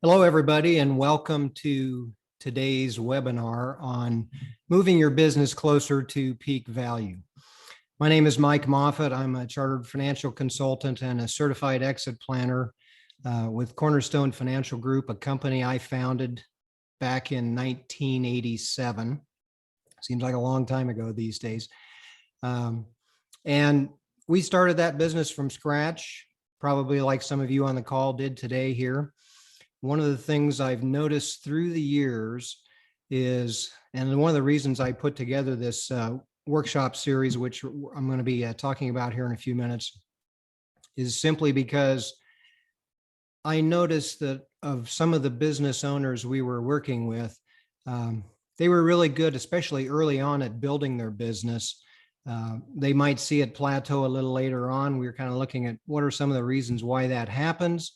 Hello, everybody, and welcome to today's webinar on moving your business closer to peak value. My name is Mike Moffitt. I'm a chartered financial consultant and a certified exit planner with Cornerstone Financial Group, a company I founded back in 1987. Seems like a long time ago these days. And we started that business from scratch, probably like some of you on the call did today here. One of the things I've noticed through the years is, and one of the reasons I put together this workshop series, which I'm going to be talking about here in a few minutes, is simply because I noticed that of some of the business owners we were working with, they were really good, especially early on, at building their business. They might see it plateau a little later on. We were kind of looking at what are some of the reasons why that happens.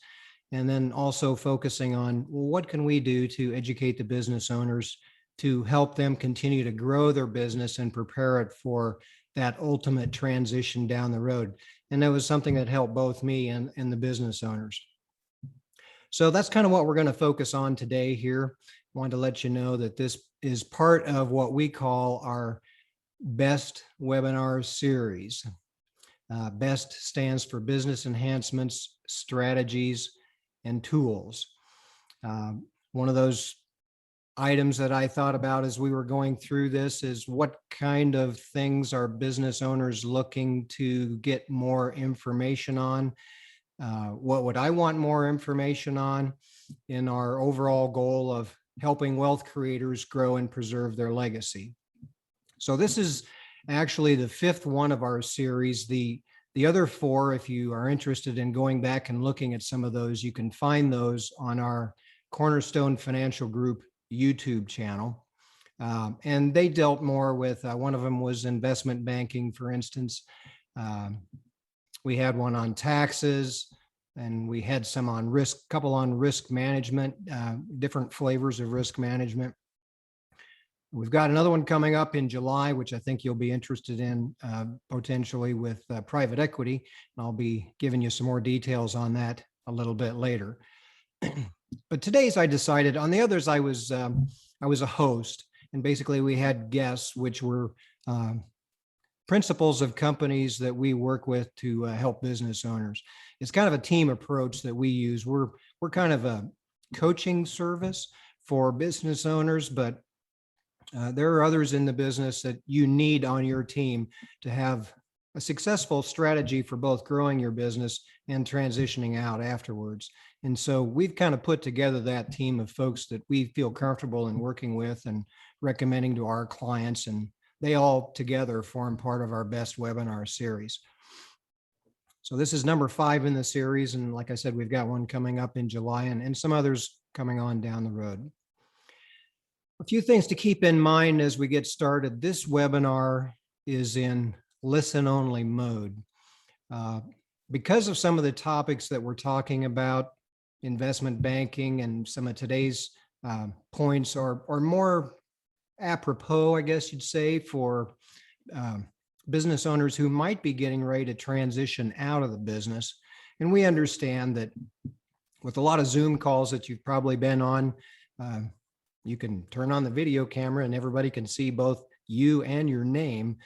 And then also focusing on, well, what can we do to educate the business owners to help them continue to grow their business and prepare it for that ultimate transition down the road. And that was something that helped both me and the business owners. So that's kind of what we're going to focus on today here. I wanted to let you know that this is part of what we call our BEST webinar series. BEST stands for Business Enhancements, Strategies, and Tools. One of those items that I thought about as we were going through this is what kind of things are business owners looking to get more information on? What would I want more information on in our overall goal of helping wealth creators grow and preserve their legacy? So this is actually the fifth one of our series. The other four, if you are interested in going back and looking at some of those, you can find those on our Cornerstone Financial Group YouTube channel. And they dealt more with, one of them was investment banking, for instance. We had one on taxes, and we had some on risk, couple on risk management, different flavors of risk management. We've got another one coming up in July, which I think you'll be interested in potentially with private equity. And I'll be giving you some more details on that a little bit later. But today's I decided on the others, I was a host, and basically we had guests, which were principals of companies that we work with to help business owners. It's kind of a team approach that we use. We're kind of a coaching service for business owners, but there are others in the business that you need on your team to have a successful strategy for both growing your business and transitioning out afterwards. And so we've kind of put together that team of folks that we feel comfortable in working with and recommending to our clients, and they all together form part of our BEST webinar series. So this is number 5 in the series, and like I said, we've got one coming up in July and some others coming on down the road. A few things to keep in mind as we get started. This webinar is in listen-only mode. Because of some of the topics that we're talking about, investment banking and some of today's points are more apropos, I guess you'd say, for business owners who might be getting ready to transition out of the business. And we understand that with a lot of Zoom calls that you've probably been on, you can turn on the video camera and everybody can see both you and your name.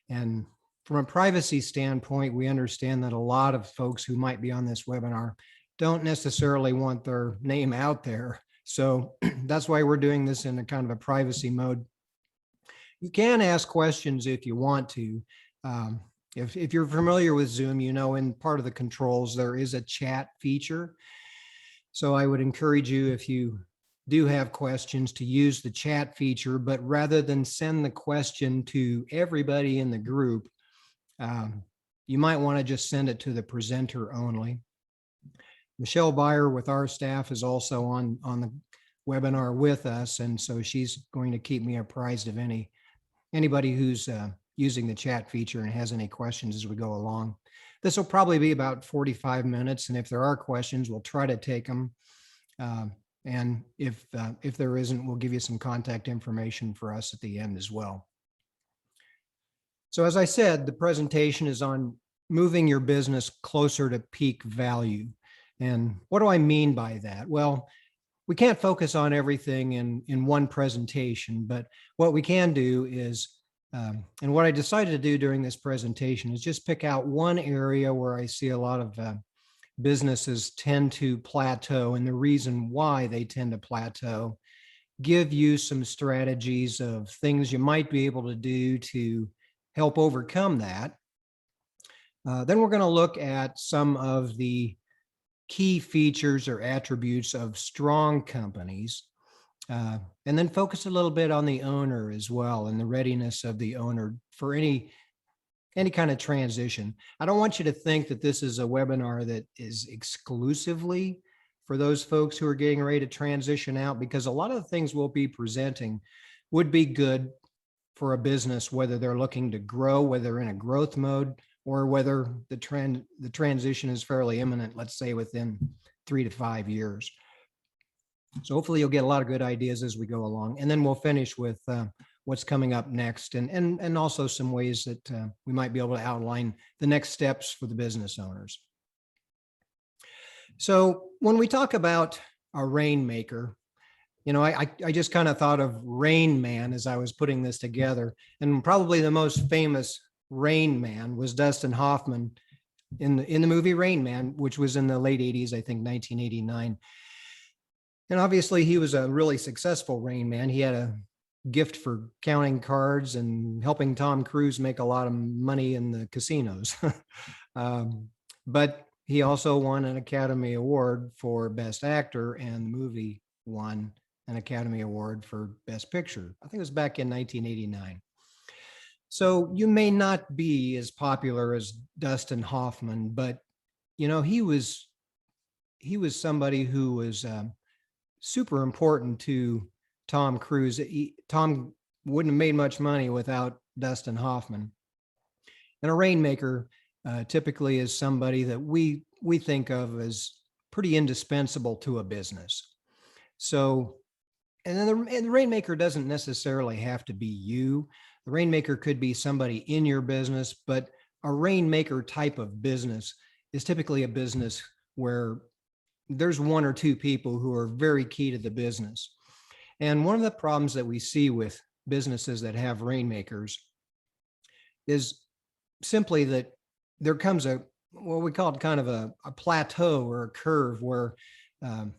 And from a privacy standpoint, we understand that a lot of folks who might be on this webinar don't necessarily want their name out there. So that's why we're doing this in a kind of a privacy mode. You can ask questions if you want to. If you're familiar with Zoom, you know in part of the controls, there is a chat feature. So I would encourage you, if you do have questions, to use the chat feature, but rather than send the question to everybody in the group, you might want to just send it to the presenter only. Michelle Beyer with our staff is also on the webinar with us, and so she's going to keep me apprised of anybody who's using the chat feature and has any questions as we go along. This will probably be about 45 minutes, and if there are questions, we'll try to take them. And if there isn't, we'll give you some contact information for us at the end as well. So as I said, the presentation is on moving your business closer to peak value. And what do I mean by that? Well, we can't focus on everything in one presentation, but what we can do is, and what I decided to do during this presentation is just pick out one area where I see a lot of businesses tend to plateau, and the reason why they tend to plateau, give you some strategies of things you might be able to do to help overcome that. Then we're going to look at some of the key features or attributes of strong companies, and then focus a little bit on the owner as well and the readiness of the owner for any kind of transition. I don't want you to think that this is a webinar that is exclusively for those folks who are getting ready to transition out, because a lot of the things we'll be presenting would be good for a business, whether they're looking to grow, whether they're in a growth mode, or whether the transition is fairly imminent, let's say within 3 to 5 years. So hopefully you'll get a lot of good ideas as we go along. And then we'll finish with what's coming up next, and also some ways that we might be able to outline the next steps for the business owners. So when we talk about a Rainmaker, I just kind of thought of Rain Man as I was putting this together. And probably the most famous Rain Man was Dustin Hoffman in the movie Rain Man, which was in the late 80s, I think 1989. And obviously he was a really successful Rain Man. He had a gift for counting cards and helping Tom Cruise make a lot of money in the casinos. But he also won an Academy Award for Best Actor, and the movie won an Academy Award for Best Picture. I think it was back in 1989. So you may not be as popular as Dustin Hoffman, but he was somebody who was super important to Tom Cruise. Tom wouldn't have made much money without Dustin Hoffman. And a Rainmaker typically is somebody that we think of as pretty indispensable to a business. So, and then the Rainmaker doesn't necessarily have to be you. The Rainmaker could be somebody in your business, but a Rainmaker type of business is typically a business where there's one or two people who are very key to the business. And one of the problems that we see with businesses that have Rainmakers is simply that there comes what we call it kind of a plateau or a curve where the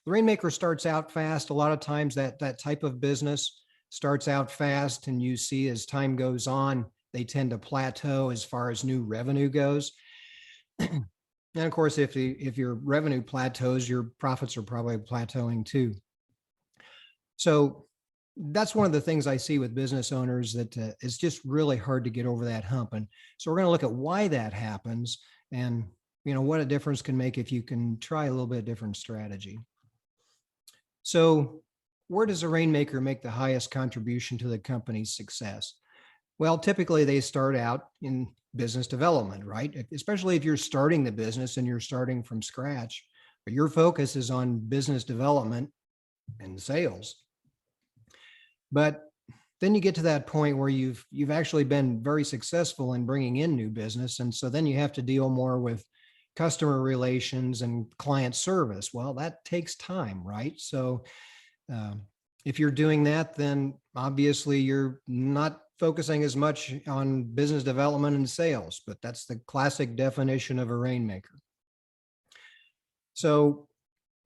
Rainmaker starts out fast. A lot of times that type of business starts out fast, and you see as time goes on, they tend to plateau as far as new revenue goes. And of course, if your revenue plateaus, your profits are probably plateauing too. So that's one of the things I see with business owners, that it's just really hard to get over that hump. And so we're going to look at why that happens, and what a difference can make if you can try a little bit different strategy. So where does a Rainmaker make the highest contribution to the company's success? Well, typically they start out in business development, right? Especially if you're starting the business and you're starting from scratch, but your focus is on business development and sales. But then you get to that point where you've actually been very successful in bringing in new business. And so then you have to deal more with customer relations and client service. Well, that takes time, right? So if you're doing that, then obviously you're not focusing as much on business development and sales, but that's the classic definition of a Rainmaker. So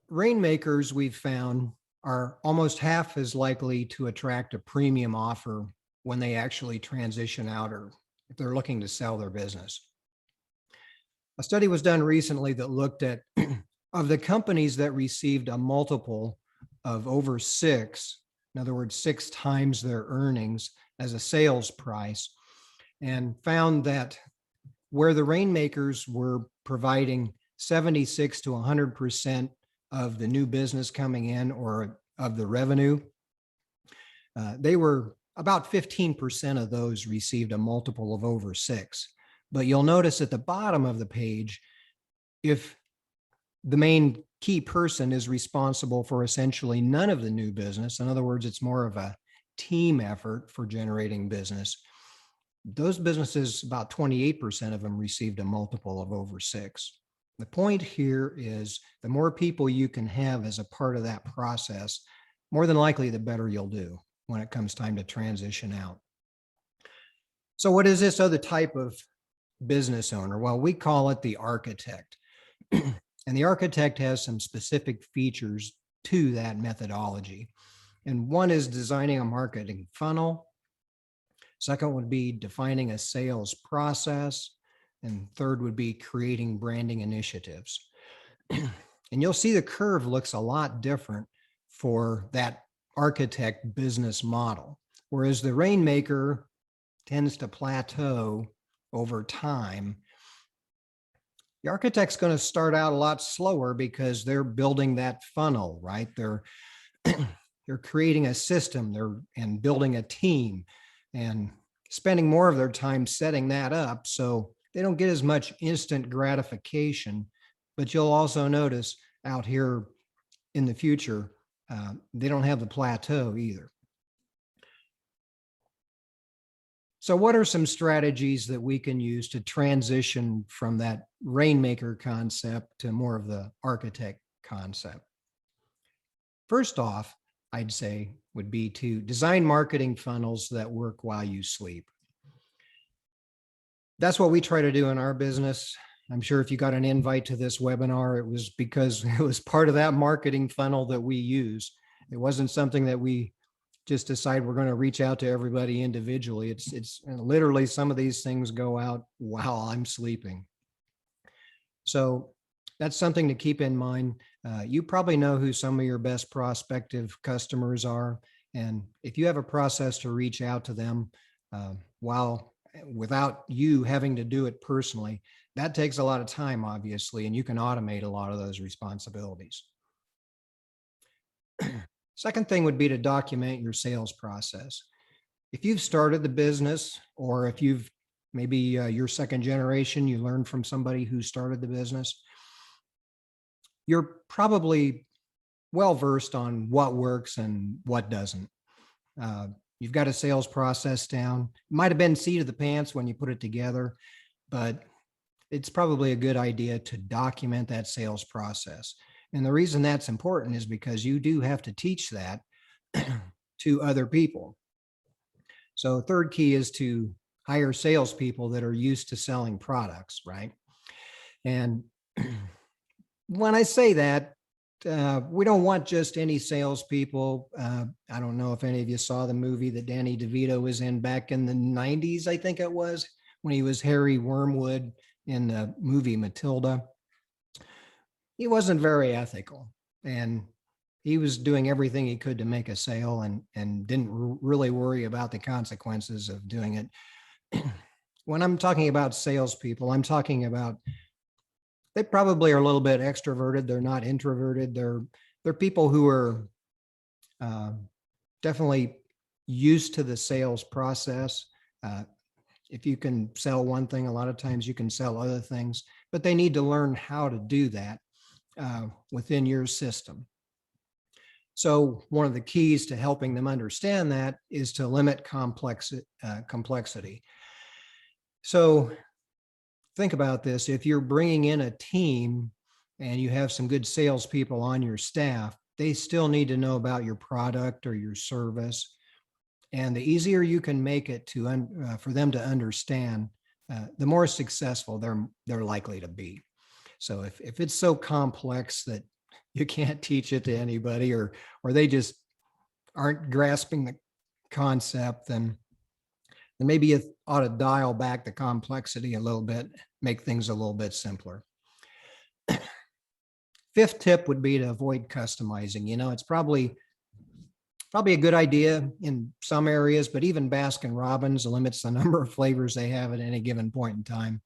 Rainmakers, we've found, are almost half as likely to attract a premium offer when they actually transition out, or if they're looking to sell their business. A study was done recently that looked at of the companies that received a multiple of over 6, in other words, 6 times their earnings as a sales price, and found that where the Rainmakers were providing 76 to 100% of the new business coming in, or of the revenue, they were about 15% of those received a multiple of over 6. But you'll notice at the bottom of the page, if the main key person is responsible for essentially none of the new business, in other words, it's more of a team effort for generating business, those businesses, about 28% of them received a multiple of over 6. The point here is the more people you can have as a part of that process, more than likely, the better you'll do when it comes time to transition out. So what is this other type of business owner? Well, we call it the architect. And the architect has some specific features to that methodology. And one is designing a marketing funnel. Second would be defining a sales process. And third would be creating branding initiatives. And you'll see the curve looks a lot different for that architect business model. Whereas the Rainmaker tends to plateau over time, the architect's going to start out a lot slower because they're building that funnel, right? They're creating a system, and building a team and spending more of their time setting that up. So they don't get as much instant gratification, but you'll also notice out here in the future, they don't have the plateau either. So what are some strategies that we can use to transition from that Rainmaker concept to more of the architect concept? First off, I'd say would be to design marketing funnels that work while you sleep. That's what we try to do in our business. I'm sure if you got an invite to this webinar, it was because it was part of that marketing funnel that we use. It wasn't something that we just decide we're going to reach out to everybody individually. It's literally some of these things go out while I'm sleeping. So that's something to keep in mind. You probably know who some of your best prospective customers are. And if you have a process to reach out to them without you having to do it personally, that takes a lot of time, obviously, and you can automate a lot of those responsibilities. Second thing would be to document your sales process. If you've started the business, or if you've maybe you're second generation, you learned from somebody who started the business, you're probably well-versed on what works and what doesn't. You've got a sales process down. It might have been seat of the pants when you put it together, but it's probably a good idea to document that sales process. And the reason that's important is because you do have to teach that to other people. So third key is to hire salespeople that are used to selling products, right? And when I say that, we don't want just any salespeople. I don't know if any of you saw the movie that Danny DeVito was in back in the 90s, I think it was, when he was Harry Wormwood in the movie Matilda. He wasn't very ethical, and he was doing everything he could to make a sale and didn't really worry about the consequences of doing it. When I'm talking about salespeople, I'm talking about they probably are a little bit extroverted. They're not introverted. They're people who are definitely used to the sales process. If you can sell one thing, a lot of times you can sell other things, but they need to learn how to do that within your system. So one of the keys to helping them understand that is to limit complexity. So think about this. If you're bringing in a team and you have some good salespeople on your staff, they still need to know about your product or your service. And the easier you can make it for them to understand, the more successful they're likely to be. So if it's so complex that you can't teach it to anybody, or they just aren't grasping the concept, then maybe you ought to dial back the complexity a little bit, make things a little bit simpler. Fifth tip would be to avoid customizing. It's probably a good idea in some areas, but even Baskin Robbins limits the number of flavors they have at any given point in time.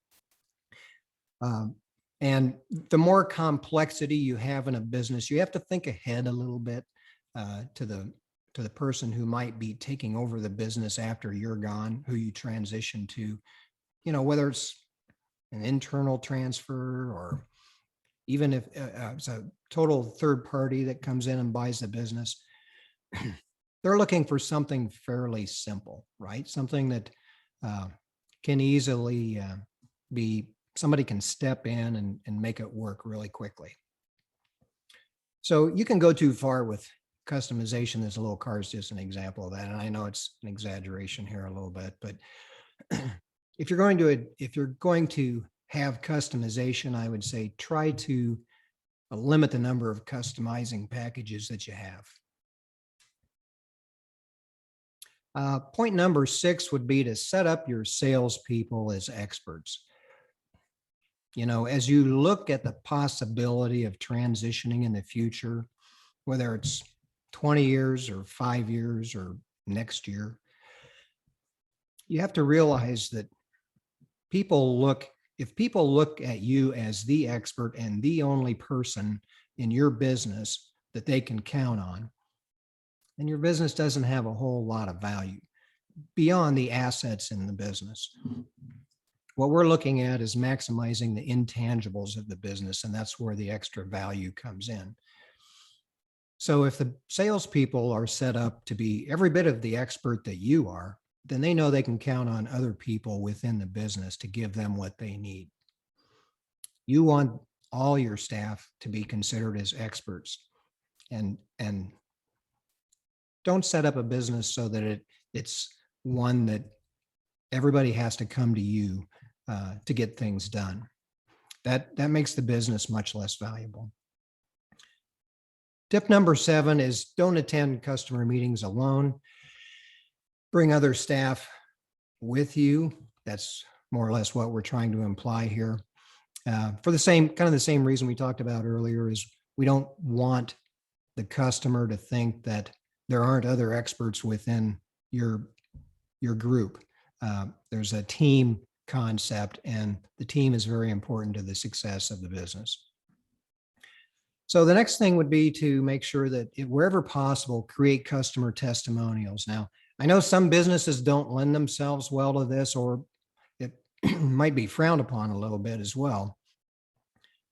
And the more complexity you have in a business, you have to think ahead a little bit to the person who might be taking over the business after you're gone, who you transition to, whether it's an internal transfer or even if it's a total third party that comes in and buys the business. They're looking for something fairly simple, right? Something that can easily be somebody can step in and make it work really quickly. So you can go too far with customization. This little car is just an example of that. And I know it's an exaggeration here a little bit, but if you're going to have customization, I would say try to limit the number of customizing packages that you have. Point number 6 would be to set up your salespeople as experts. You know, as you look at the possibility of transitioning in the future, whether it's 20 years or 5 years or next year, you have to realize that if people look at you as the expert and the only person in your business that they can count on, then your business doesn't have a whole lot of value beyond the assets in the business. What we're looking at is maximizing the intangibles of the business, and that's where the extra value comes in. So if the salespeople are set up to be every bit of the expert that you are, then they know they can count on other people within the business to give them what they need. You want all your staff to be considered as experts, and don't set up a business so that it's one that everybody has to come to you to get things done. That makes the business much less valuable. Tip number 7 is don't attend customer meetings alone. Bring other staff with you. That's more or less what we're trying to imply here. For the same reason we talked about earlier, is we don't want the customer to think that there aren't other experts within your group. There's a team concept, and the team is very important to the success of the business. So the next thing would be to make sure that wherever possible, create customer testimonials. Now, I know some businesses don't lend themselves well to this, or it might be frowned upon a little bit as well.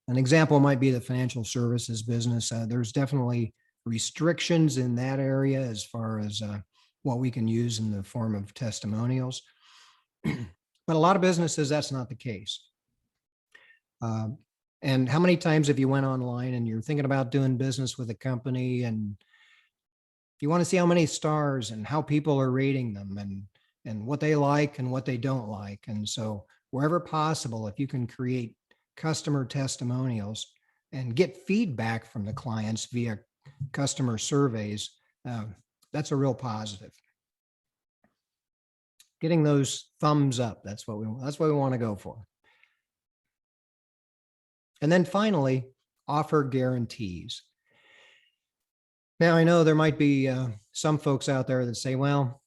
An example might be the financial services business. There's definitely restrictions in that area as far as what we can use in the form of testimonials. But a lot of businesses, that's not the case. And how many times have you went online and you're thinking about doing business with a company, and you want to see how many stars and how people are rating them and what they like and what they don't like. And so wherever possible, if you can create customer testimonials and get feedback from the clients via customer surveys, that's a real positive. Getting those thumbs up, that's what we want to go for. And then finally, offer guarantees. Now, I know there might be some folks out there that say, well,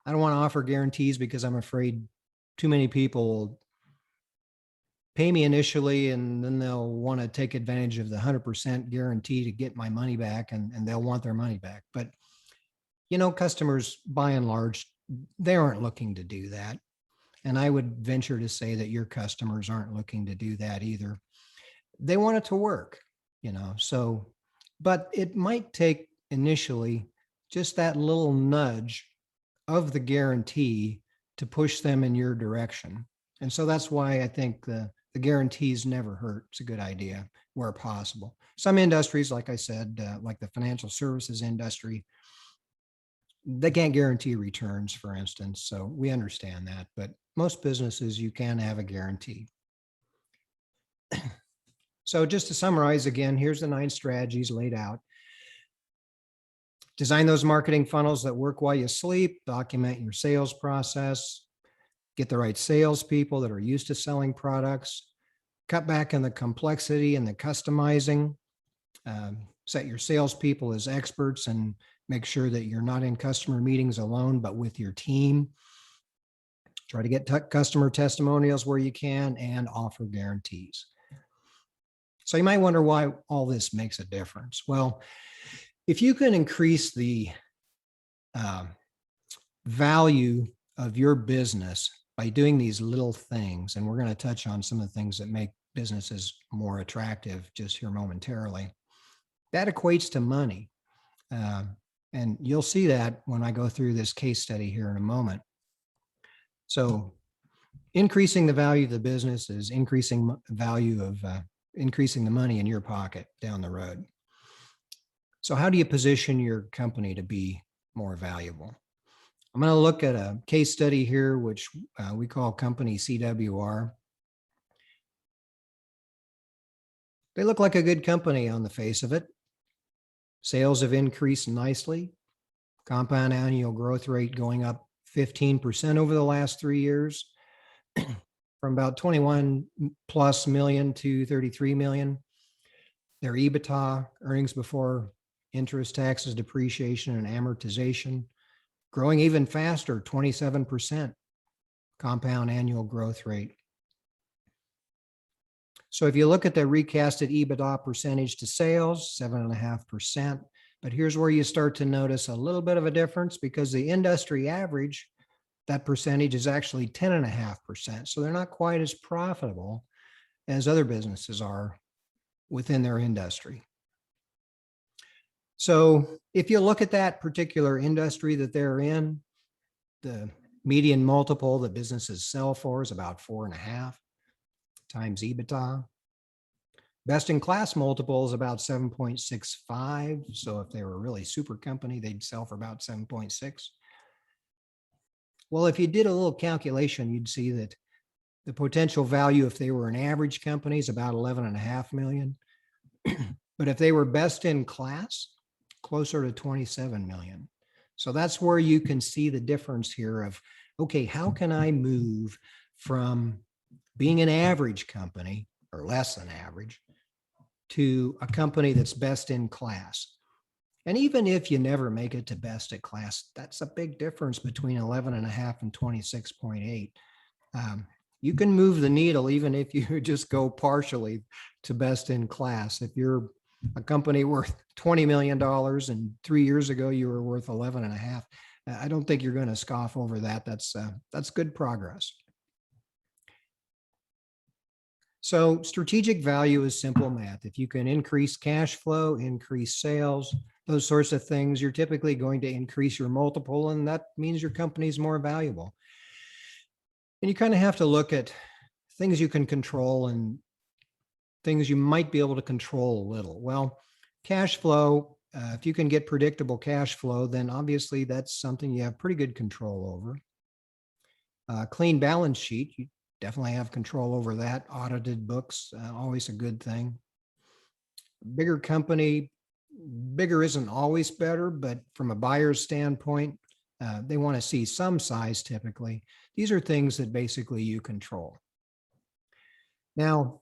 I don't want to offer guarantees because I'm afraid too many people will pay me initially, and then they'll want to take advantage of the 100% guarantee to get my money back, and they'll want their money back. But, you know, customers, by and large, they aren't looking to do that. And I would venture to say that your customers aren't looking to do that either. They want it to work, you know, so, but it might take initially just that little nudge of the guarantee to push them in your direction. And so that's why I think the guarantees never hurt. It's a good idea where possible. Some industries, like I said, like the financial services industry, they can't guarantee returns, for instance. So we understand that, but most businesses, you can have a guarantee. So just to summarize again, here's the 9 strategies laid out. Design those marketing funnels that work while you sleep. Document your sales process. Get the right salespeople that are used to selling products. Cut back on the complexity and the customizing. Set your salespeople as experts and make sure that you're not in customer meetings alone, but with your team. Try to get customer testimonials where you can, and offer guarantees. So you might wonder why all this makes a difference. Well, if you can increase the value of your business by doing these little things, and we're going to touch on some of the things that make businesses more attractive just here momentarily, that equates to money. And you'll see that when I go through this case study here in a moment. So increasing the value of the business is increasing value of increasing the money in your pocket down the road. So how do you position your company to be more valuable? I'm going to look at a case study here, which we call company CWR. They look like a good company on the face of it. Sales have increased nicely. Compound annual growth rate going up 15% over the last 3 years, from about 21 plus million to 33 million. Their EBITDA, earnings before interest, taxes, depreciation, and amortization, growing even faster, 27% compound annual growth rate. So if you look at the recasted EBITDA percentage to sales, 7.5%. But here's where you start to notice a little bit of a difference, because the industry average, that percentage is actually 10.5%. So they're not quite as profitable as other businesses are within their industry. So if you look at that particular industry that they're in, the median multiple that businesses sell for is about 4.5 times EBITDA. Best in class multiple is about 7.65. So if they were a really super company, they'd sell for about 7.6. Well, if you did a little calculation, you'd see that the potential value, if they were an average company, is about 11.5 million. But if they were best in class, closer to 27 million. So that's where you can see the difference here of, okay, how can I move from being an average company or less than average to a company that's best in class? And even if you never make it to best in class, that's a big difference between 11.5 and 26.8. You can move the needle even if you just go partially to best in class. If you're a company worth $20 million and 3 years ago you were worth 11.5, I don't think you're going to scoff over that. That's good progress. So strategic value is simple math. If you can increase cash flow, increase sales, those sorts of things, you're typically going to increase your multiple, and that means your company is more valuable. And you kind of have to look at things you can control and things you might be able to control a little. Well, cash flow, if you can get predictable cash flow, then obviously that's something you have pretty good control over. Clean balance sheet, you definitely have control over that. Audited books, always a good thing. Bigger company, bigger isn't always better, but from a buyer's standpoint, they want to see some size typically. These are things that basically you control. Now,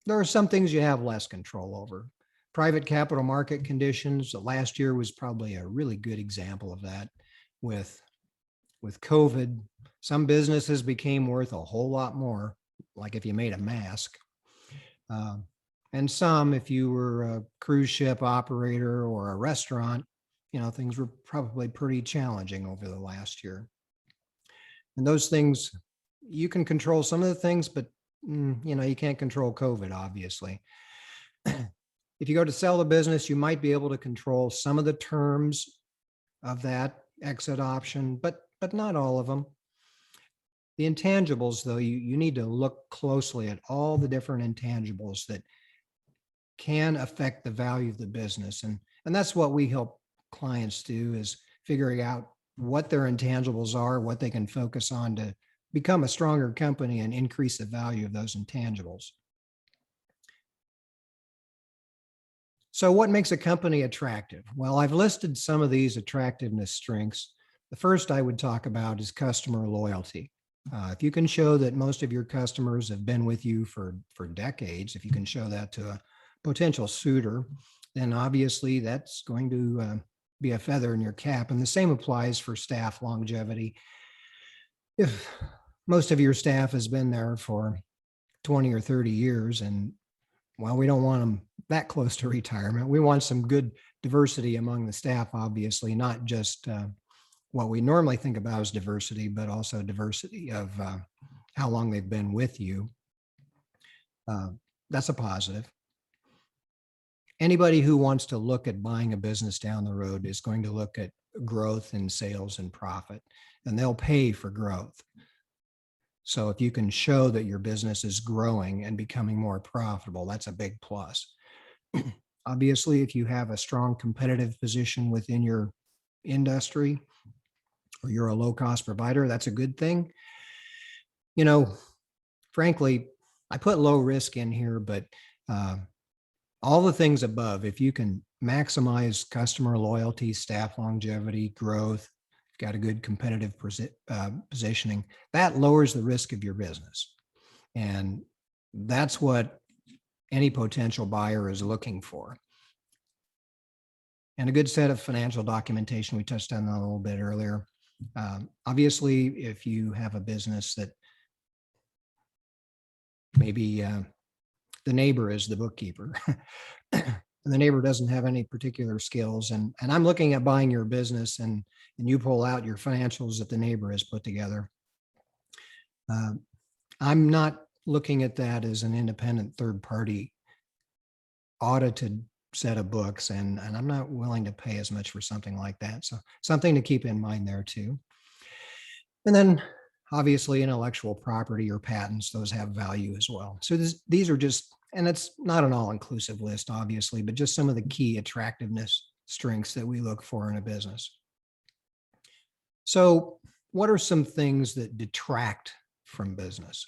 there are some things you have less control over. Private capital market conditions. Last year was probably a really good example of that. With COVID, some businesses became worth a whole lot more, like if you made a mask. And some, if you were a cruise ship operator or a restaurant, things were probably pretty challenging over the last year. And those things, you can control some of the things, but you can't control COVID, obviously. If you go to sell the business, you might be able to control some of the terms of that exit option, but not all of them. The intangibles, though, you need to look closely at all the different intangibles that can affect the value of the business. And that's what we help clients do, is figuring out what their intangibles are, what they can focus on to become a stronger company and increase the value of those intangibles. So what makes a company attractive? Well, I've listed some of these attractiveness strengths. The first I would talk about is customer loyalty. If you can show that most of your customers have been with you for decades, if you can show that to a potential suitor, then obviously that's going to be a feather in your cap. And the same applies for staff longevity. If most of your staff has been there for 20 or 30 years, and well, we don't want them that close to retirement. We want some good diversity among the staff, obviously, not just what we normally think about as diversity, but also diversity of how long they've been with you. That's a positive. Anybody who wants to look at buying a business down the road is going to look at growth in sales and profit, and they'll pay for growth. So if you can show that your business is growing and becoming more profitable, that's a big plus. Obviously, if you have a strong competitive position within your industry or you're a low-cost provider, that's a good thing. You know, frankly, I put low risk in here, but all the things above, if you can maximize customer loyalty, staff longevity, growth, got a good competitive positioning, that lowers the risk of your business. And that's what any potential buyer is looking for. And a good set of financial documentation, we touched on that a little bit earlier. Obviously, if you have a business that maybe the neighbor is the bookkeeper and the neighbor doesn't have any particular skills, and I'm looking at buying your business, and you pull out your financials that the neighbor has put together. I'm not looking at that as an independent third party audited set of books, and I'm not willing to pay as much for something like that. So something to keep in mind there too. And then obviously intellectual property or patents, those have value as well. So these are just, and it's not an all-inclusive list, obviously, but just some of the key attractiveness strengths that we look for in a business. So what are some things that detract from business?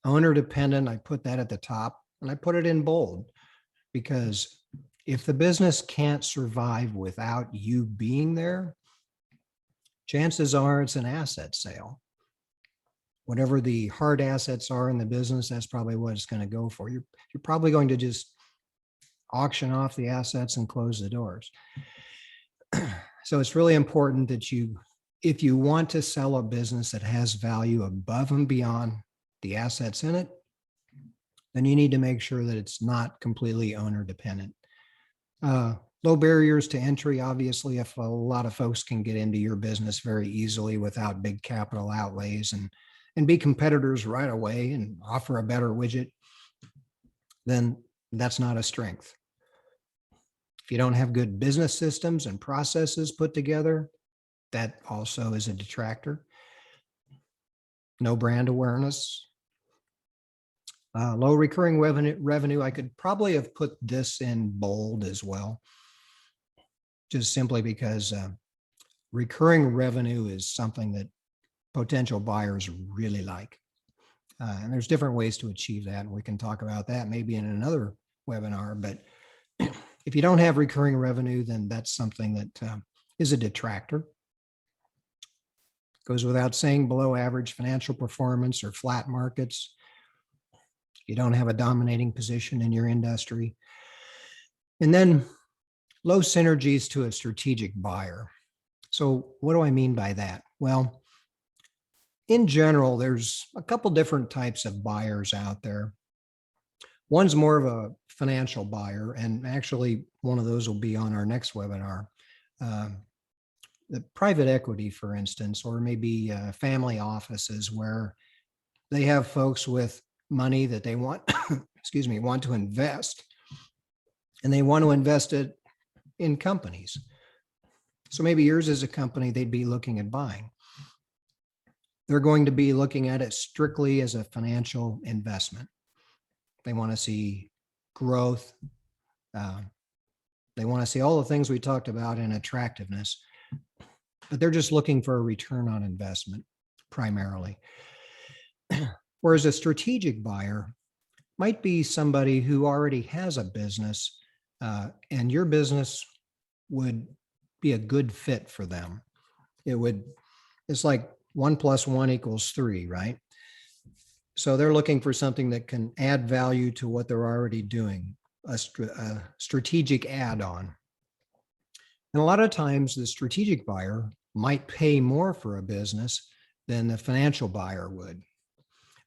Owner dependent, I put that at the top, and I put it in bold because if the business can't survive without you being there, chances are it's an asset sale. Whatever the hard assets are in the business, that's probably what it's going to go for. You're probably going to just auction off the assets and close the doors. So it's really important that if you want to sell a business that has value above and beyond the assets in it, then you need to make sure that it's not completely owner dependent. Low barriers to entry, obviously, if a lot of folks can get into your business very easily without big capital outlays and be competitors right away and offer a better widget, then that's not a strength. If you don't have good business systems and processes put together, that also is a detractor. No brand awareness. Low recurring revenue. I could probably have put this in bold as well, just simply because recurring revenue is something that potential buyers really like. And there's different ways to achieve that. And we can talk about that maybe in another webinar. But if you don't have recurring revenue, then that's something that is a detractor. Goes without saying, below average financial performance or flat markets. You don't have a dominating position in your industry. And then low synergies to a strategic buyer. So what do I mean by that? Well, in general, there's a couple different types of buyers out there. One's more of a financial buyer, and actually one of those will be on our next webinar. The private equity, for instance, or maybe family offices where they have folks with money that they want, want to invest, and they want to invest it in companies. So maybe yours is a company they'd be looking at buying. They're going to be looking at it strictly as a financial investment. They want to see growth. They want to see all the things we talked about in attractiveness, but they're just looking for a return on investment primarily. Whereas a strategic buyer might be somebody who already has a business, and your business would be a good fit for them. It's like 1 + 1 = 3, right? So they're looking for something that can add value to what they're already doing, a strategic add-on. And a lot of times the strategic buyer might pay more for a business than the financial buyer would.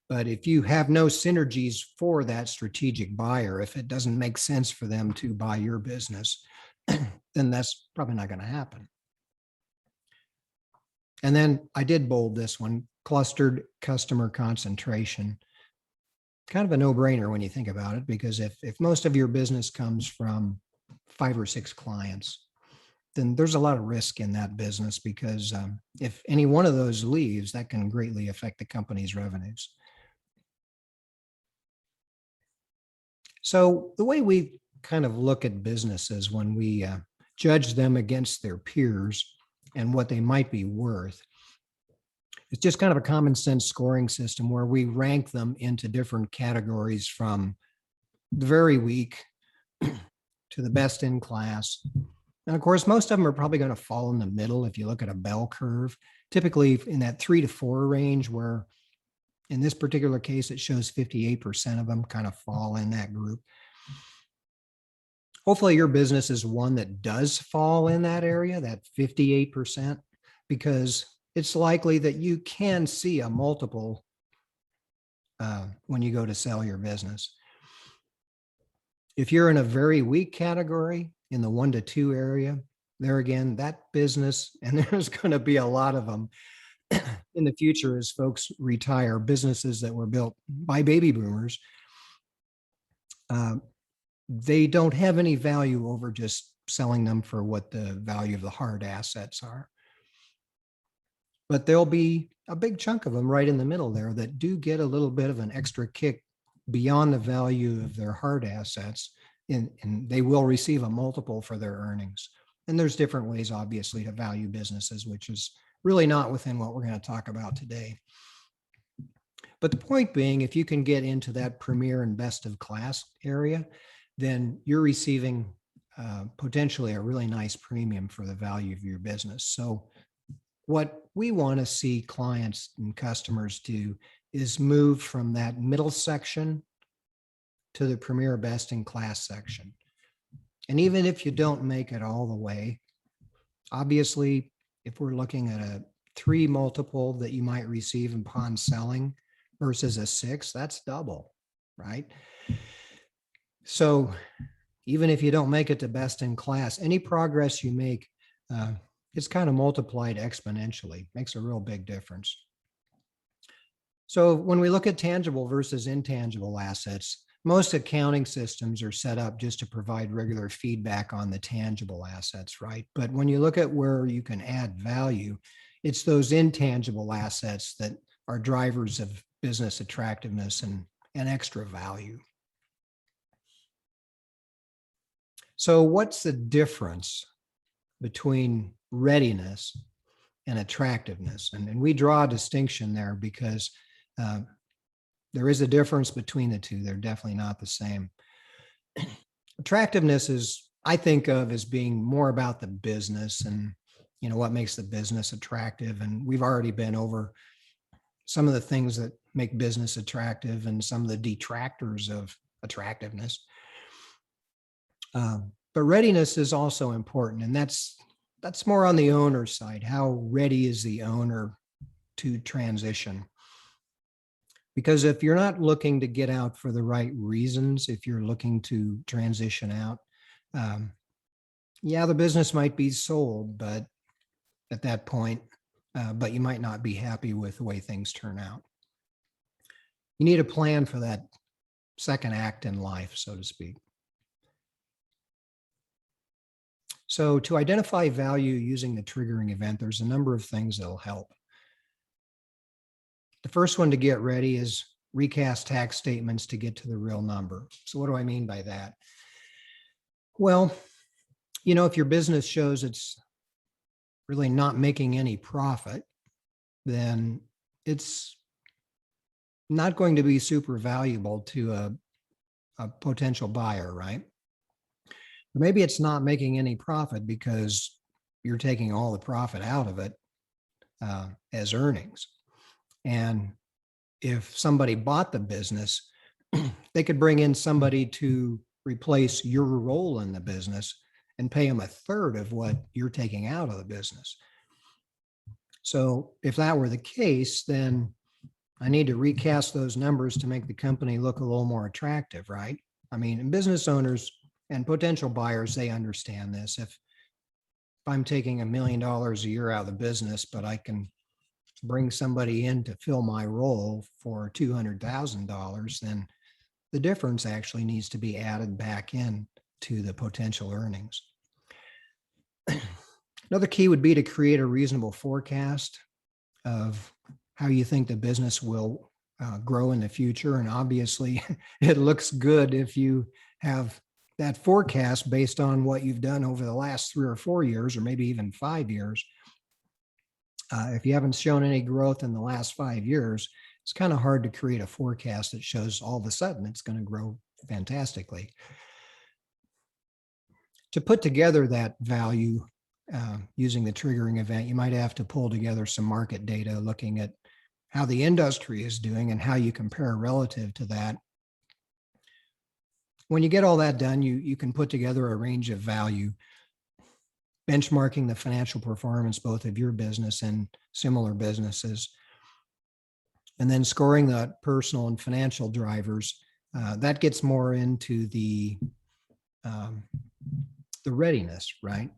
But if you have no synergies for that strategic buyer, if it doesn't make sense for them to buy your business, then that's probably not going to happen. And then I did bold this one, clustered customer concentration. Kind of a no-brainer when you think about it, because if most of your business comes from 5 or 6 clients, then there's a lot of risk in that business because if any one of those leaves, that can greatly affect the company's revenues. So the way we kind of look at businesses when we judge them against their peers and what they might be worth, it's just kind of a common sense scoring system where we rank them into different categories from the very weak to the best in class. And of course, most of them are probably going to fall in the middle if you look at a bell curve, typically in that 3 to 4 range, where in this particular case, it shows 58% of them kind of fall in that group. Hopefully your business is one that does fall in that area, that 58%, because it's likely that you can see a multiple when you go to sell your business. If you're in a very weak category, in the 1 to 2 area, there again, that business, and there's going to be a lot of them in the future as folks retire, businesses that were built by baby boomers, they don't have any value over just selling them for what the value of the hard assets are. But there'll be a big chunk of them right in the middle there that do get a little bit of an extra kick beyond the value of their hard assets, and they will receive a multiple for their earnings. And there's different ways, obviously, to value businesses, which is really not within what we're going to talk about today. But the point being, if you can get into that premier and best of class area, then you're receiving potentially a really nice premium for the value of your business. So what we want to see clients and customers do is move from that middle section to the premier best in class section. And even if you don't make it all the way, obviously, if we're looking at a 3 multiple that you might receive upon selling versus a 6, that's double, right? So even if you don't make it to best in class, any progress you make, it's kind of multiplied exponentially, makes a real big difference. So when we look at tangible versus intangible assets, most accounting systems are set up just to provide regular feedback on the tangible assets, right? But when you look at where you can add value, it's those intangible assets that are drivers of business attractiveness and extra value. So what's the difference between readiness and attractiveness? And we draw a distinction there because there is a difference between the two. They're definitely not the same. Attractiveness is, I think of as being more about the business and, you know, what makes the business attractive. And we've already been over some of the things that make business attractive and some of the detractors of attractiveness. But readiness is also important, and that's more on the owner's side. How ready is the owner to transition? Because if you're not looking to get out for the right reasons, if you're looking to transition out, yeah, the business might be sold, but at that point, but you might not be happy with the way things turn out. You need a plan for that second act in life, so to speak. So to identify value using the triggering event, there's a number of things that'll help. The first one to get ready is recast tax statements to get to the real number. So what do I mean by that? Well, you know, if your business shows it's really not making any profit, then it's not going to be super valuable to a potential buyer, right? Or maybe it's not making any profit because you're taking all the profit out of it as earnings. And if somebody bought the business, they could bring in somebody to replace your role in the business and pay them a third of what you're taking out of the business. So if that were the case, then I need to recast those numbers to make the company look a little more attractive, right? I mean, business owners and potential buyers, they understand this. If I'm taking $1 million a year out of the business, but I can bring somebody in to fill my role for $200,000, then the difference actually needs to be added back in to the potential earnings. Another key would be to create a reasonable forecast of how you think the business will grow in the future. And obviously, it looks good if you have that forecast based on what you've done over the last 3 or 4 years, or maybe even 5 years. If you haven't shown any growth in the last 5 years, it's kind of hard to create a forecast that shows all of a sudden it's going to grow fantastically. To put together that value using the triggering event, you might have to pull together some market data looking at how the industry is doing and how you compare relative to that. When you get all that done, you can put together a range of value, benchmarking the financial performance both of your business and similar businesses, and then scoring the personal and financial drivers. That gets more into the readiness, right?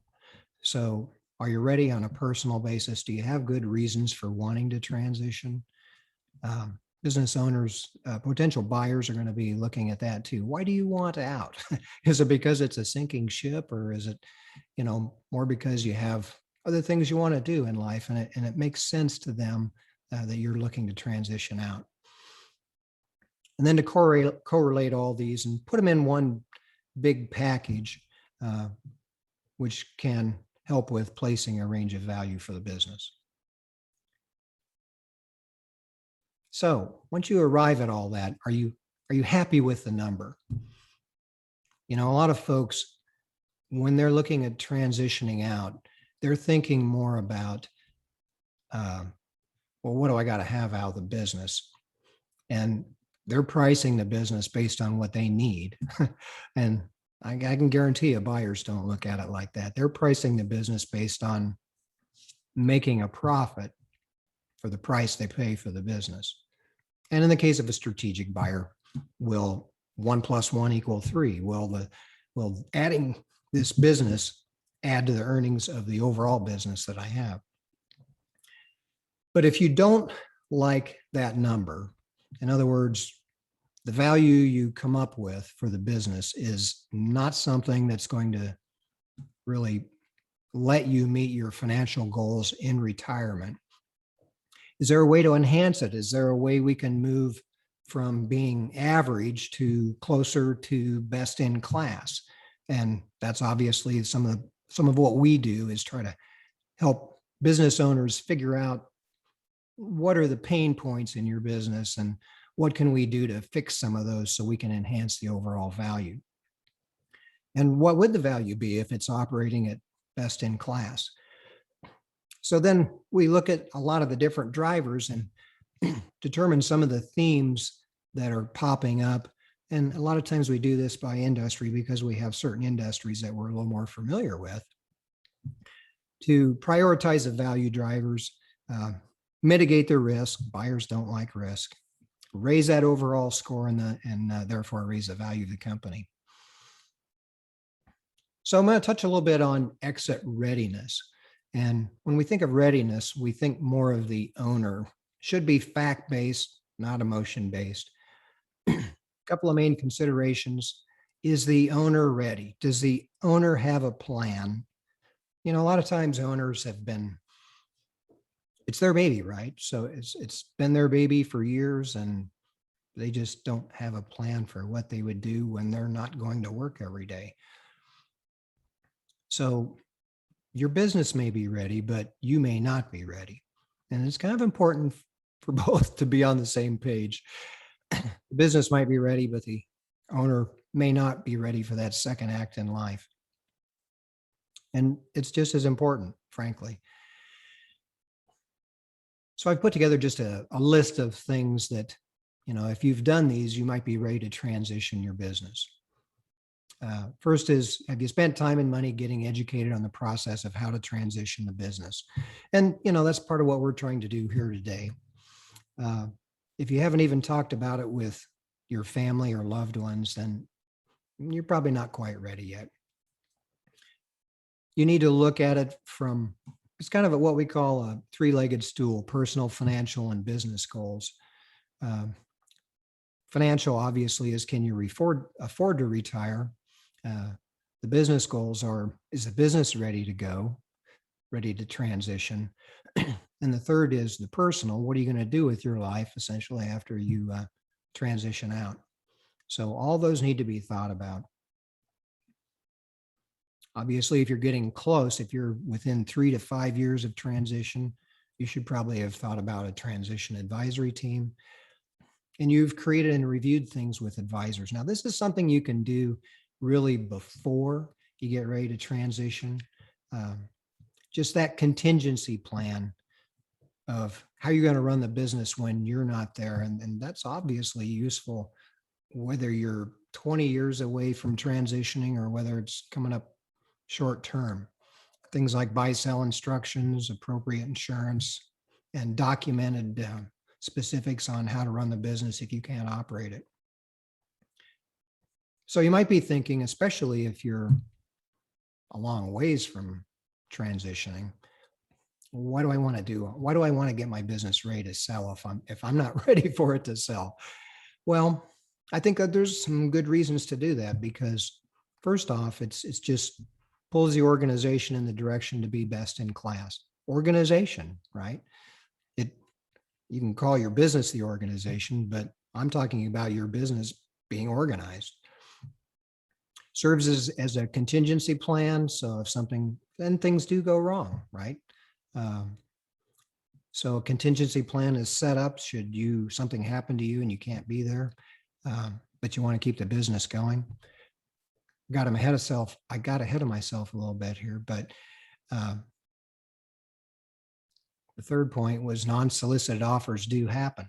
So are you ready on a personal basis? Do you have good reasons for wanting to transition? Business owners, potential buyers are going to be looking at that too. Why do you want out? Is it because it's a sinking ship, or is it, more because you have other things you want to do in life, and it makes sense to them that you're looking to transition out? And then to correlate all these and put them in one big package, which can help with placing a range of value for the business. So once you arrive at all that, are you happy with the number? A lot of folks, when they're looking at transitioning out, they're thinking more about, well, what do I got to have out of the business? And they're pricing the business based on what they need. And I can guarantee you buyers don't look at it like that. They're pricing the business based on making a profit for the price they pay for the business. And in the case of a strategic buyer, will 1 + 1 = 3? Will adding this business add to the earnings of the overall business that I have? But if you don't like that number, in other words, the value you come up with for the business is not something that's going to really let you meet your financial goals in retirement, is there a way to enhance it? Is there a way we can move from being average to closer to best in class? And that's obviously some of what we do, is try to help business owners figure out what are the pain points in your business and what can we do to fix some of those so we can enhance the overall value. And what would the value be if it's operating at best in class? So then we look at a lot of the different drivers and determine some of the themes that are popping up. And a lot of times we do this by industry because we have certain industries that we're a little more familiar with, to prioritize the value drivers, mitigate the risk. Buyers don't like risk. Raise that overall score and therefore raise the value of the company. So I'm going to touch a little bit on exit readiness. And when we think of readiness, we think more of the owner. Should be fact-based, not emotion-based. A couple of main considerations. Is the owner ready? Does the owner have a plan? A lot of times owners have been, it's their baby, right? So it's been their baby for years, and they just don't have a plan for what they would do when they're not going to work every day. So your business may be ready, but you may not be ready. And it's kind of important for both to be on the same page. The business might be ready, but the owner may not be ready for that second act in life. And it's just as important, frankly. So I've put together just a list of things that, if you've done these, you might be ready to transition your business. First is, have you spent time and money getting educated on the process of how to transition the business? And, that's part of what we're trying to do here today. If you haven't even talked about it with your family or loved ones, then you're probably not quite ready yet. You need to look at it from, it's kind of what we call a three-legged stool: personal, financial, and business goals. Financial, obviously, is can you afford to retire? The business goals are, is the business ready to go? ready to transition. And the third is the personal. What are you going to do with your life essentially after you transition out? So all those need to be thought about. Obviously, if you're getting close, if you're within 3 to 5 years of transition, you should probably have thought about a transition advisory team. And you've created and reviewed things with advisors. Now, this is something you can do really before you get ready to transition. Just that contingency plan of how you're going to run the business when you're not there. And that's obviously useful, whether you're 20 years away from transitioning or whether it's coming up short term. Things like buy-sell instructions, appropriate insurance, and documented specifics on how to run the business if you can't operate it. So you might be thinking, especially if you're a long ways from transitioning, what do I want to do? Why do I want to get my business ready to sell if I'm not ready for it to sell? Well, I think that there's some good reasons to do that, because first off, it's just pulls the organization in the direction to be best in class. Organization, right? You can call your business the organization, but I'm talking about your business being organized. Serves as a contingency plan. So if then things do go wrong, right? So a contingency plan is set up should something happen to you and you can't be there, but you want to keep the business going. I got ahead of myself a little bit here, but the third point was non-solicited offers do happen.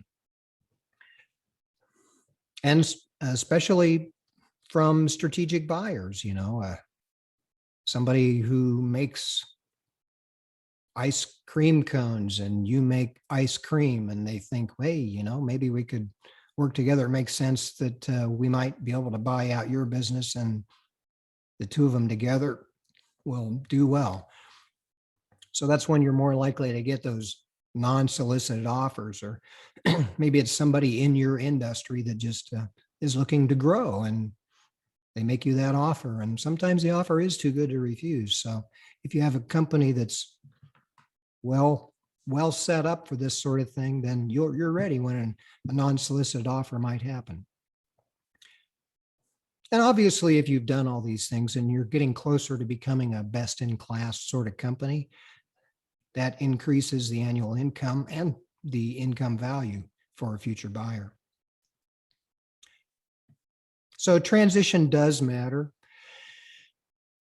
And especially from strategic buyers, somebody who makes ice cream cones and you make ice cream and they think, hey, maybe we could work together. It makes sense that we might be able to buy out your business and the two of them together will do well. So that's when you're more likely to get those non-solicited offers, or maybe it's somebody in your industry that just is looking to grow and they make you that offer. And sometimes the offer is too good to refuse. So if you have a company that's well set up for this sort of thing, then you're ready when a non-solicited offer might happen. And obviously, if you've done all these things and you're getting closer to becoming a best-in-class sort of company, that increases the annual income and the income value for a future buyer. So transition does matter.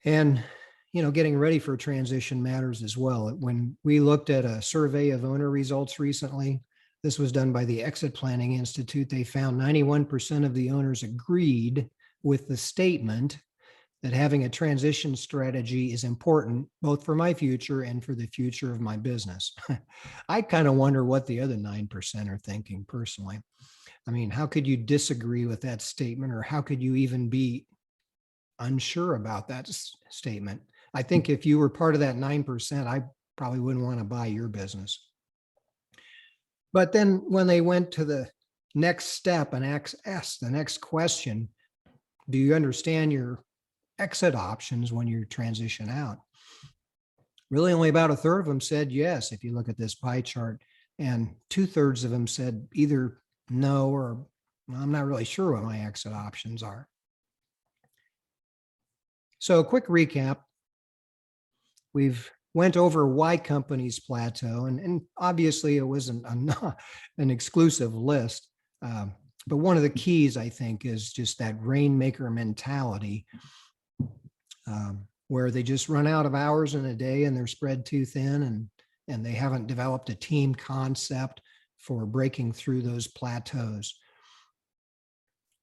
And, getting ready for a transition matters as well. When we looked at a survey of owner results recently, this was done by the Exit Planning Institute, they found 91% of the owners agreed with the statement that having a transition strategy is important, both for my future and for the future of my business. I kind of wonder what the other 9% are thinking personally. I mean, how could you disagree with that statement, or how could you even be unsure about that statement? I think if you were part of that 9%, I probably wouldn't want to buy your business. But then when they went to the next step and asked the next question, do you understand your exit options when you transition out? Really, only about a third of them said yes, if you look at this pie chart, and 2/3 of them said either no or I'm not really sure what my exit options are. So a quick recap. We've went over why companies plateau, and obviously it wasn't an exclusive list, but one of the keys, I think, is just that Rainmaker mentality, where they just run out of hours in a day and they're spread too thin, and they haven't developed a team concept for breaking through those plateaus.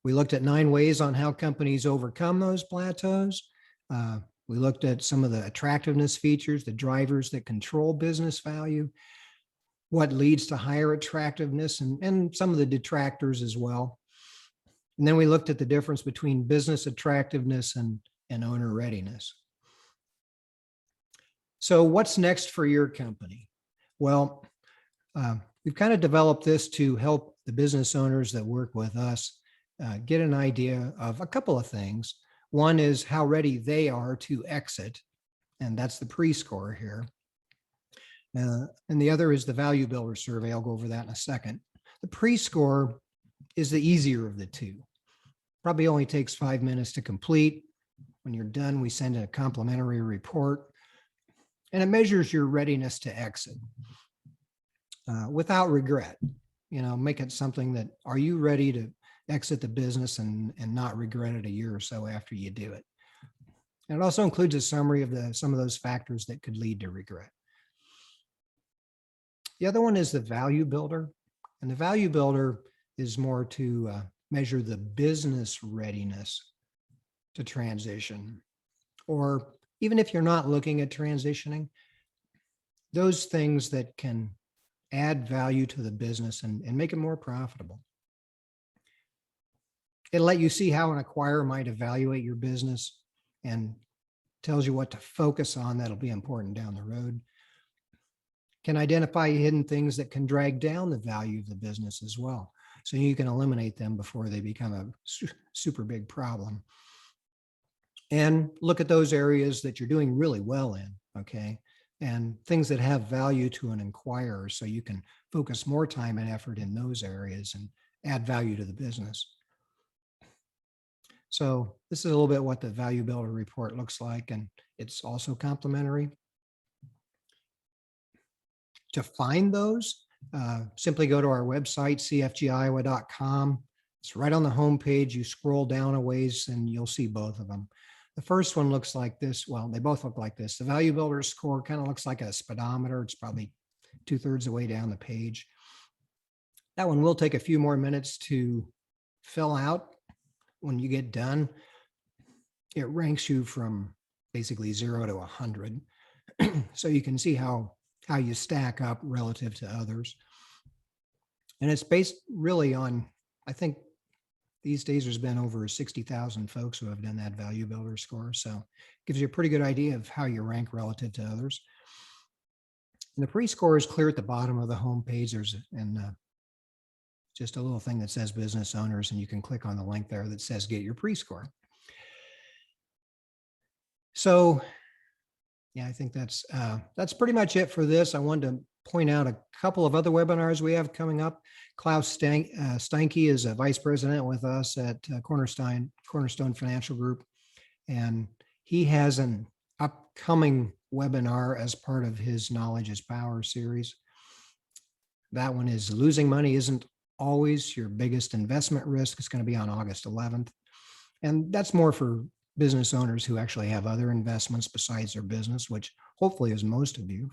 We looked at 9 ways on how companies overcome those plateaus. We looked at some of the attractiveness features, the drivers that control business value, what leads to higher attractiveness, and some of the detractors as well. And then we looked at the difference between business attractiveness and owner readiness. So what's next for your company? Well, we've kind of developed this to help the business owners that work with us get an idea of a couple of things. One is how ready they are to exit, and that's the pre-score here. And the other is the Value Builder survey. I'll go over that in a second. The pre-score is the easier of the two. Probably only takes 5 minutes to complete. When you're done, we send a complimentary report, and it measures your readiness to exit without regret. Make it something that, are you ready to exit the business and not regret it a year or so after you do it? And it also includes a summary of some of those factors that could lead to regret. The other one is the Value Builder. And the Value Builder is more to measure the business readiness to transition. Or even if you're not looking at transitioning, those things that can add value to the business and make it more profitable. It'll let you see how an acquirer might evaluate your business and tells you what to focus on that'll be important down the road. Can identify hidden things that can drag down the value of the business as well, so you can eliminate them before they become a super big problem. And look at those areas that you're doing really well in, okay? And things that have value to an inquirer, so you can focus more time and effort in those areas and add value to the business. So this is a little bit what the Value Builder report looks like, and it's also complimentary. To find those, simply go to our website, cfgiowa.com. It's right on the homepage. You scroll down a ways and you'll see both of them. The first one looks like this. Well, they both look like this. The Value Builder score kind of looks like a speedometer. It's probably 2/3 of the way down the page. That one will take a few more minutes to fill out. When you get done, it ranks you from basically 0 to 100. So you can see how you stack up relative to others. And it's based really on, I think these days there's been over 60,000 folks who have done that Value Builder score. So it gives you a pretty good idea of how you rank relative to others. And the pre-score is clear at the bottom of the homepage. There's just a little thing that says business owners, and you can click on the link there that says get your pre-score. So yeah, I think that's pretty much it for this. I wanted to point out a couple of other webinars we have coming up. Klaus Steinke is a vice president with us at Cornerstone Financial Group, and he has an upcoming webinar as part of his Knowledge is Power series. That one is Losing Money Isn't Always Your Biggest Investment Risk. It's going to be on August 11th. And that's more for business owners who actually have other investments besides their business, which hopefully is most of you.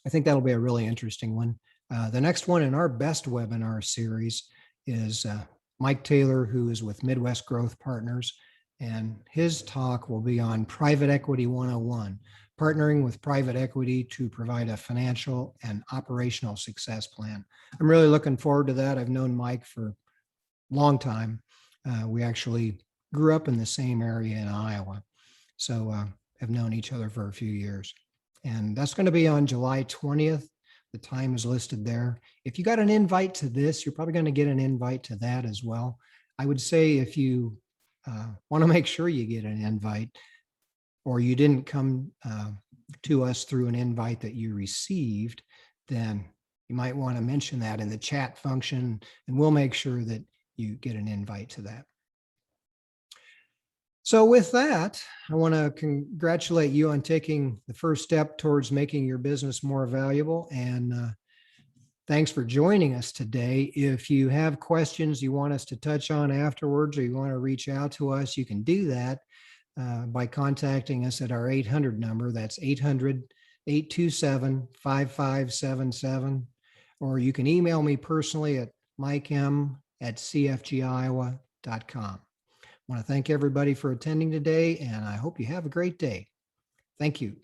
I think that'll be a really interesting one. The next one in our best webinar series is Mike Taylor, who is with Midwest Growth Partners, and his talk will be on Private Equity 101, partnering with private equity to provide a financial and operational success plan. I'm really looking forward to that. I've known Mike for a long time. We actually grew up in the same area in Iowa, so have known each other for a few years. And that's going to be on July 20th. The time is listed there. If you got an invite to this, you're probably going to get an invite to that as well. I would say if you want to make sure you get an invite, or you didn't come to us through an invite that you received, then you might want to mention that in the chat function, and we'll make sure that you get an invite to that. So with that, I want to congratulate you on taking the first step towards making your business more valuable. And thanks for joining us today. If you have questions you want us to touch on afterwards, or you want to reach out to us, you can do that by contacting us at our 800 number. That's 800-827-5577. Or you can email me personally at mikem@cfgiowa.com. I want to thank everybody for attending today, and I hope you have a great day. Thank you.